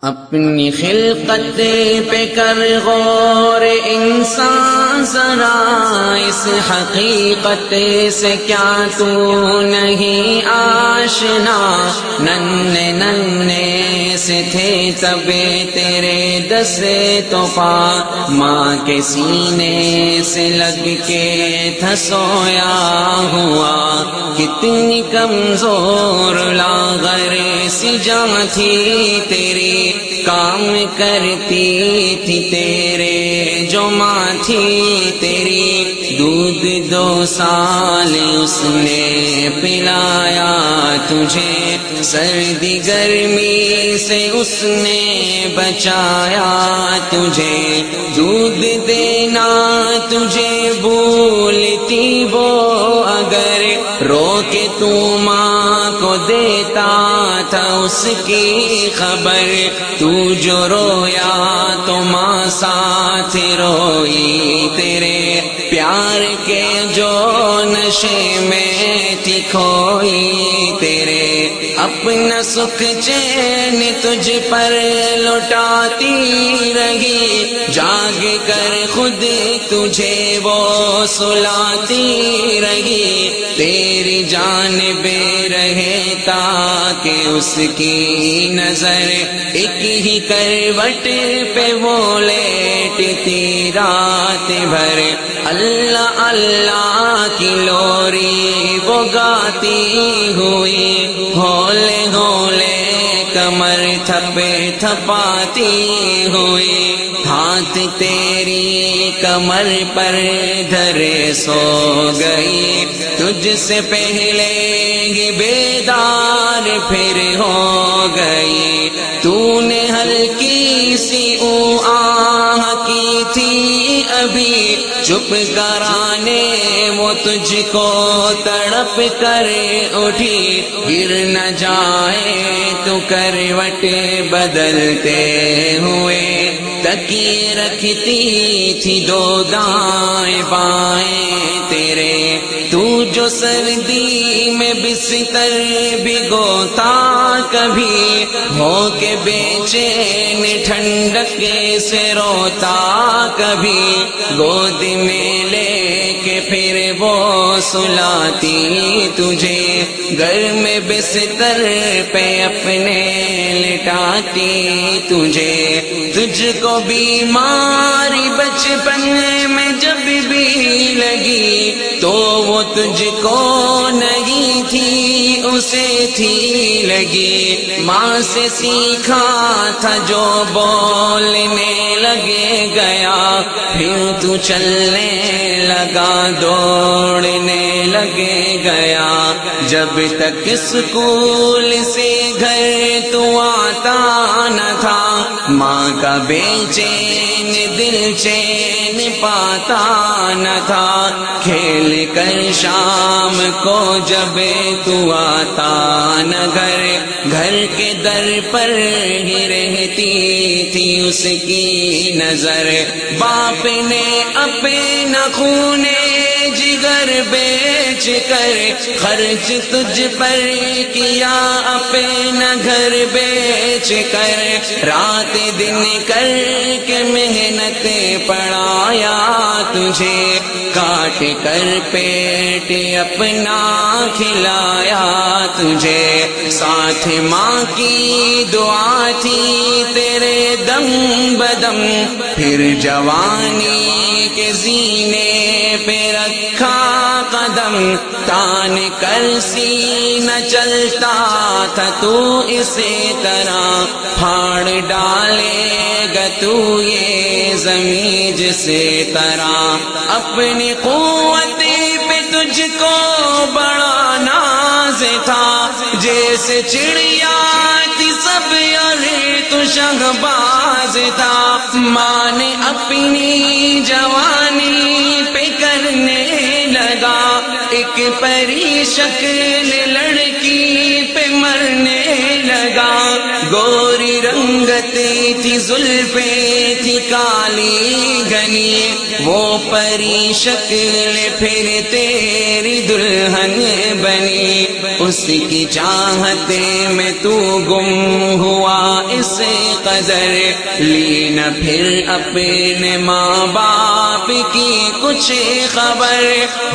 اپنی خلقت پہ کر غور انسان ذرا، اس حقیقت سے کیا تو نہیں آشنا؟ ننھے ننھے سے تھے تب تیرے دسے توفا، ماں کے سینے سے لگ کے تھا سویا ہوا، کتنی کمزور لاغر سی جان تھی تیری، کام کرتی تھی تیرے جو ماں تھی تیری، دودھ 2 سال اس نے پلایا تجھے، سردی گرمی سے اس نے بچایا تجھے، دودھ دینا تجھے بھولتی وہ اگر، رو کے تو ماں کو دیتا تھا اس کی خبر، تو جو رویا تو ماں ساتھ روئی تیرے، پیار کے جو نشے میں تھی کھوئی تیرے، اپنا سکھ چین تجھ پر لٹاتی رہی، جاگ کر خود تجھے وہ سلاتی رہی، تیری جانب رہے تاکہ اس کی نظر، ایک ہی کروٹ پہ وہ لیٹتی رات بھر، اللہ اللہ کی لوری وہ گاتی ہوئی، ہولے ہولے کمر تھپے تھپاتی ہوئی، ہاتھ تیری کمر پر دھرے سو گئی، تجھ سے پہلے ہی بیدار پھر ہو گئی، تو نے ہلکی سی آہ کی تھی ابھی، چپ کرانے وہ تجھ کو تڑپ کر اٹھی، گر نہ جائے تو کروٹ بدلتے ہوئے، تکیے رکھتی تھی 2 دائیں بائیں تیرے، تو جو سردی میں بستر بھگوتا کبھی، ہو کے بے چین ٹھنڈک سے روتا کبھی، گود میں لے کے پھر وہ سلاتی تجھے، گھر میں بستر پہ اپنے لٹاتی تجھے، تجھ کو بیماری بچپن میں جب بھی لگی تو وہ تجھ کو نہیں تھی اسے تھی لگی، ماں سے سیکھا تھا جو بولنے لگے گیا، پھر تو چلنے لگا دوڑنے لگے گیا، جب تک اسکول سے گھر تو آتا نہ تھا، ماں کا بے چین دل چین پاتا نہ تھا، کھیل کر شام کو جب تو آتا نہ گھر کے در پر ہی رہتی تھی اس کی نظر، باپ نے اپنا خون جگر بیچ کر خرچ تجھ پر کیا، اپنا گھر بیچ کر رات دن کر کے محنت پڑھایا تجھے، کاٹ کر پیٹ اپنا کھلایا تجھے، ساتھ ماں کی دعا تھی تیرے دم بدم، پھر جوانی کے زینے پہ رکھا قدم، تان کر سینہ چلتا تھا تو اسی طرح، پھاڑ ڈالے گا تو یہ زمین جسے طرح، اپنی قوت پہ تجھ کو بڑا ناز تھا، جیسے چڑیا تھی سب اور تو شہباز تھا، ماں نے اپنی جوانی پہ کرنے لگا، ایک پری شکل لڑکی پہ مرنے لگا، گوری رنگتی تھی زلفیں تھی کالی گھنی، وہ پری شکل پھر تیری دلہن بنی، اس کی چاہت میں تو گم ہوا اس قدر، لی نہ پھر اپنے ماں باپ کی کچھ خبر،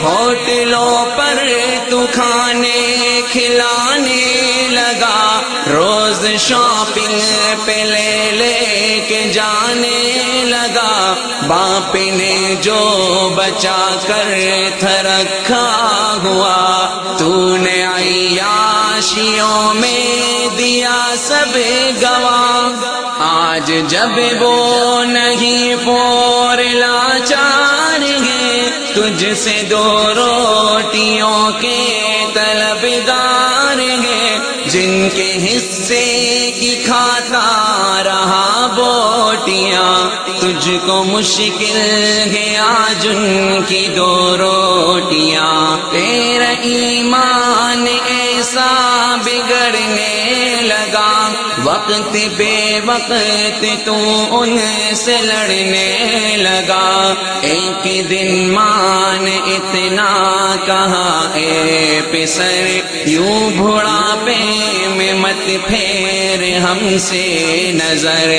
ہوٹلوں پر تو کھانے کھلانے لگا، روز شاپنگ پہ لے لے کے جانے لگا، باپ نے جو بچا کر تھا رکھا ہوا، تو نے عیاشیوں میں دیا سب گواہ، آج جب وہ نہیں پور لاچار ہے، تجھ سے دو روٹیوں کے طلبگار ہے، جن کے حصے کی کھاتا رہا بوٹیاں، تجھ کو مشکل ہے آج ان کی دو روٹیاں، تیرا ایمان ایسا بگڑنے لگا، وقت بے وقت تو ان سے لڑنے لگا، ایک دن ماں نے اتنا کہا اے پسر، یوں بڑھاپے میں مت پھیر ہم سے نظر،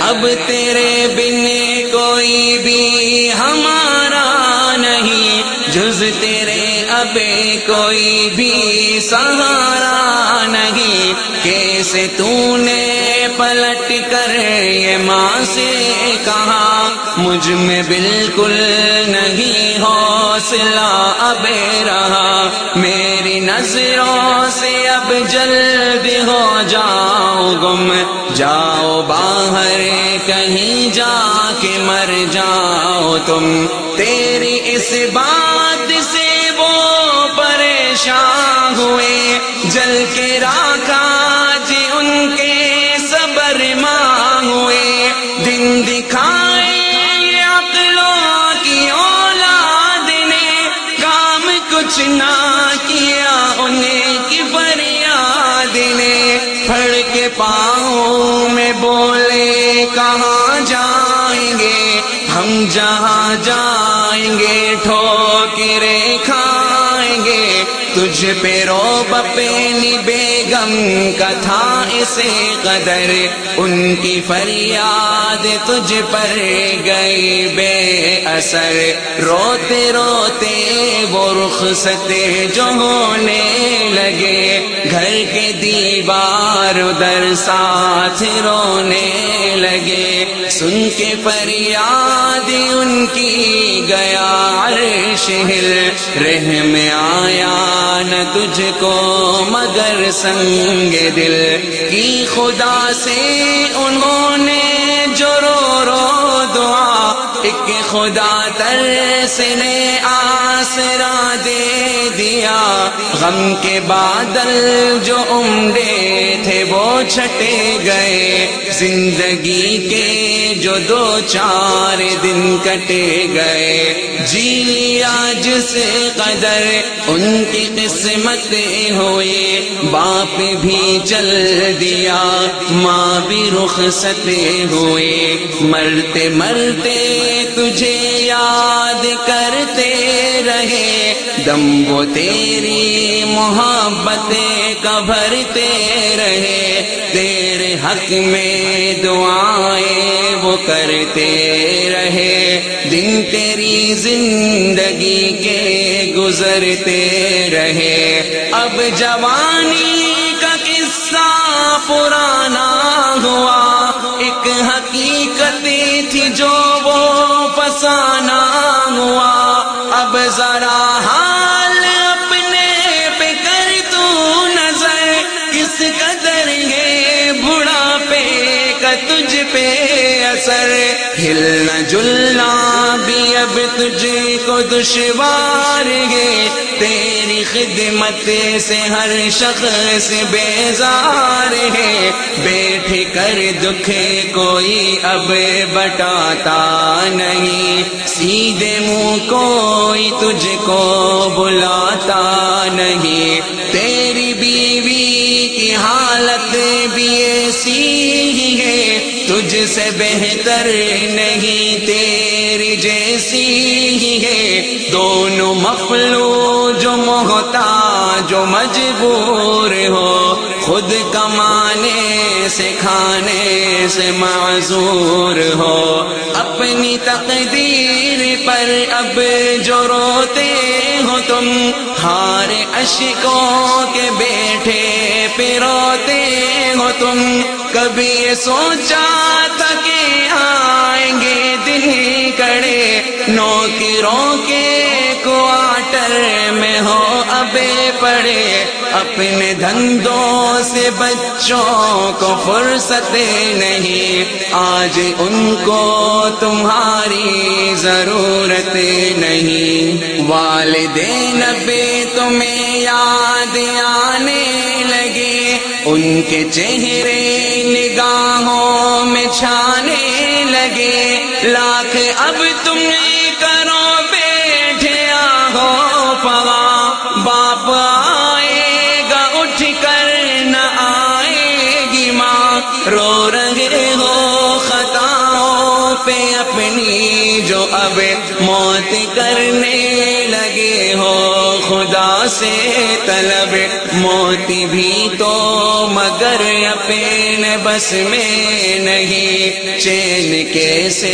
اب تیرے بن کوئی بھی ہمارا نہیں، جز تیرے اب کوئی بھی سہارا نہیں، کیسے تو نے پلٹ کر یہ ماں سے کہا، مجھ میں بالکل نہیں حوصلہ اب رہا، میری نظروں سے اب جلد ہو جاؤ گم، جاؤ باہر کہیں جا کے مر جاؤ تم، تیری اس بات سے وہ پریشان ہوئے، جل کے راکھا جی ان کے صبر ماں ہوئے، دن دکھائے یہ عقلوں کی اولاد نے، کام کچھ نہ کیا انہیں کی فریاد نے، پھڑ کے پاؤں میں بولے کہاں جائیں گے ہم، جہاں جائیں گے ٹھوکریں کھائیں گے، تجھ پہ روب اپنی بیگم کا تھا اسے قدر، ان کی فریاد تجھ پر گئی بے اثر، روتے روتے وہ رخصت جو ہونے لگے، گھر کے دیوار ادھر ساتھ رونے لگے، سن کے فریاد ان کی گیا عرش ہل، رحم آیا نہ تجھ کو مگر سنگ دل کی، خدا سے انہوں نے جو رو رو دعا، ایک خدا ترس نے آسرا دے دیا، غم کے بادل جو عمدے تھے وہ چھٹے گئے، زندگی کے جو دو چار دن کٹے گئے، جی لیا جس قدر ان کی قسمت ہوئی، باپ بھی چل دیا ماں بھی رخصت ہوئی، مرتے مرتے تجھے یاد کرتے رہے، دم وہ تیری محبتیں کا بھرتے رہے، تیرے حق میں دعائیں وہ کرتے رہے، دن تیری زندگی کے گزرتے رہے، اب جوانی کا قصہ پرانا ہوا، ایک حقیقت تھی جو وہ فسانہ ہوا، اب ذرا حال اپنے پہ کر تو نظر، کس قدر ہے بڑھاپے کا تجھ پہ اثر، ہلنا جلنا بھی اب تجھ کو دشوار ہے، تیری خدمت سے ہر شخص بیزار ہے، بیٹھ کر دکھ کوئی اب بٹاتا نہیں، سیدھے منہ کوئی تجھ کو بلاتا نہیں، تیری بیوی کی حالت مجھ سے بہتر نہیں، تیری جیسی ہی ہے دونوں مخلوق، جو محتاج جو مجبور ہو، خود کمانے سے کھانے سے معذور ہو، اپنی تقدیر پر اب جو روتے ہو تم، ہار اشکوں کے بیٹھے پروتے ہو تم، کبھی یہ سوچا تھا کہ آئیں گے دن کڑے، نوکروں کے کوارٹر میں ہو ابے پڑے، اپنے دھندوں سے بچوں کو فرصت نہیں، آج ان کو تمہاری ضرورت نہیں، والدین ابے تمہیں یاد آنے لگے، ان کے چہرے نگاہوں میں چھانے لگے، لاکھ اب تم کرو بیٹھے آہو پوا، باپ آئے گا اٹھ کر نہ آئے گی ماں، رو رہے ہو خطاؤں پہ اپنی جو اب موت کرنے لگے ہو، خدا سے طلب موت بھی تو مگر اپنے بس میں نہیں، چین کیسے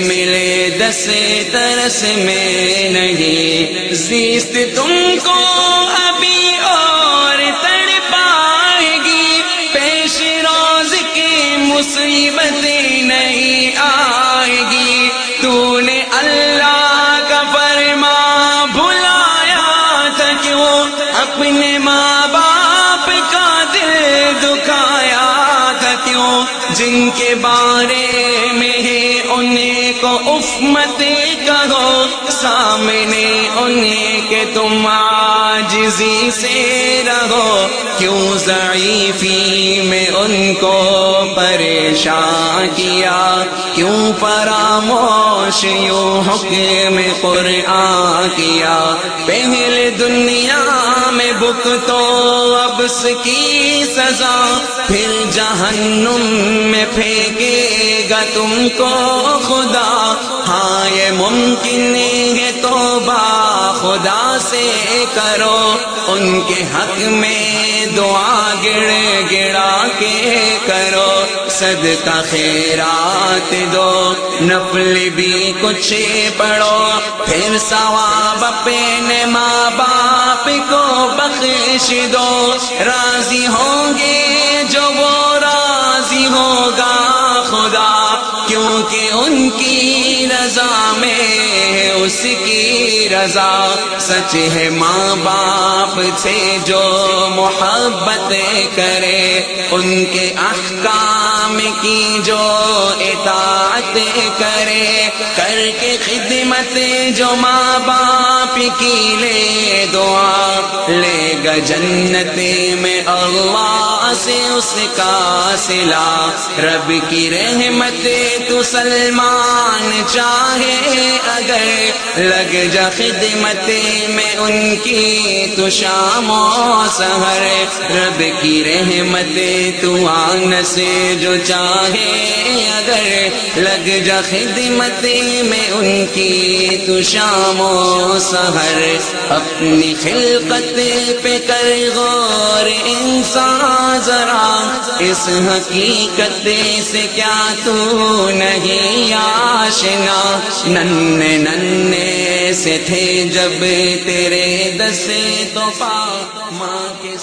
ملے دس ترس میں نہیں، زیست تم کو ابھی اور تڑپائے گی، پیش روز کی مصیبت نہیں آئے گی، تو نے اللہ کا فرما بھلایا تھا کیوں، اپنے ماں باپ کا دل دکھایا تھا کیوں، جن کے بارے میں ہے انہیں کو اف مت کہو، سامنے انہیں کہ تم عاجزی سے رہو، کیوں ضعیفی میں ان کو پریشان کیا، کیوں فراموش یوں حکم قرآن کیا، پہلے دنیا میں بک تو ابس کی سزا، پھر جہنم میں پھینکے گا تم کو خدا، ہاں یہ ممکن ہے توبہ خدا سے کرو، ان کے حق میں دعا گڑ گڑا کے کرو، صدقہ خیرات دو، نفل بھی کچھ پڑھو، پھر ثواب اپنے ماں باپ کو بخش دو، راضی ہوں گے جو وہ راضی ہوگا خدا، کیونکہ ان کی رضا میں ہے اس کی رضا، سچ ہے ماں باپ سے جو محبت کرے، ان کے احکام کی جو اطاعت کرے، کر کے خدمت جو ماں باپ کی لے دعا، لے گا جنت میں اللہ سے اس کا صلہ، رب کی رحمت تو سلمان چاہے اگر، لگ جا خدمت میں ان کی تو شام و سحر، رب کی رحمت تو آن سے جو چاہے اگر، لگ جا خدمت میں ان کی تو شام و سحر، اپنی خلقت پہ کر غور انسان ذرا، اس حقیقت سے کیا تو نہیں آشنا، ننھے ننھے سے تھے جب تیرے دس توفا، ماں کے